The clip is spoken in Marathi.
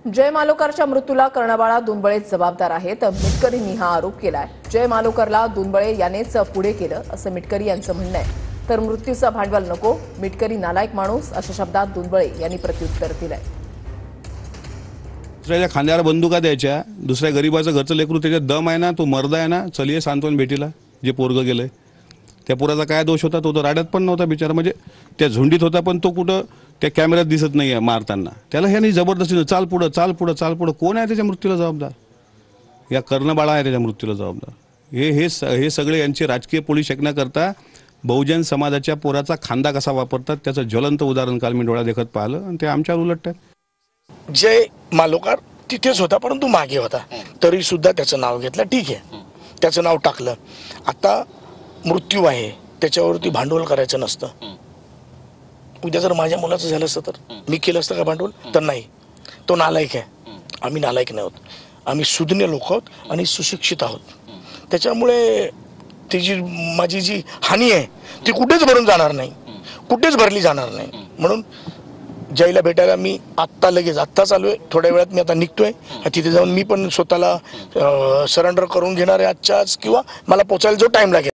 जय मालोकरच्या मृत्यूला कर्णबाळा दुनबळे जबाबदार आहेत. मिटकरींनी हा आरोप केलाय. जय मालोकरला दुनबळे यानेच पुढे केलं असं मिटकरी यांचं म्हणणं आहे. तर मृत्यूचा भांडवल नको, मिटकरी नालायक माणूस अशा शब्दात दुनबळे यांनी प्रत्युत्तर दिलंय. दुसऱ्याच्या खांद्यावर बंदुका द्यायच्या, दुसऱ्या गरीबाचं घरचं लेकरू त्याच्यात दम आहे ना, तो मर्द आहे ना, चलिये सांत्वन भेटीला. जे पोरगं गेलंय त्या पोराचा काय दोष होता? तो राड्यात पण नव्हता बिचारा, म्हणजे त्या झुंडीत होता, पण तो कुठं त्या कॅमेऱ्यात दिसत नाही आहे मारताना. त्याला ह्यानी जबरदस्तीनं चाल पुढं चाल पुढं चाल पुढं. कोण आहे त्याच्या मृत्यूला जबाबदार? या कर्णबाळा आहे त्याच्या मृत्यूला जबाबदार. हे सगळे यांचे राजकीय पोळी शेकण्याकरता बहुजन समाजाच्या पोराचा खांदा कसा वापरतात त्याचं ज्वलंत उदाहरण काल मी डोळा देखत पाहिलं, आणि ते आमच्यावर उलटतात. जय मालोकर तिथेच होता, परंतु मागे होता, तरी सुद्धा त्याचं नाव घेतलं. ठीक आहे, त्याचं नाव टाकलं. आता मृत्यू आहे, त्याच्यावरती भांडवल करायचं नसतं. उद्या जर माझ्या मुलाचं झालं असतं तर मी केलं असतं का भांडवल? तर नाही. तो नालायक आहे. आम्ही नालायक नाही आहोत. आम्ही सुज्ञ लोक आहोत आणि सुशिक्षित आहोत. त्याच्यामुळे माझी जी हानी आहे ती कुठेच भरून जाणार नाही, कुठेच भरली जाणार नाही. म्हणून जयला भेटायला मी आत्ता चालू आहे. थोड्या वेळात मी आता निघतोय. तिथे जाऊन मी पण स्वतःला सरेंडर करून घेणार आहे आजच्या आज, किंवा मला पोचायला जो टाइम लागेल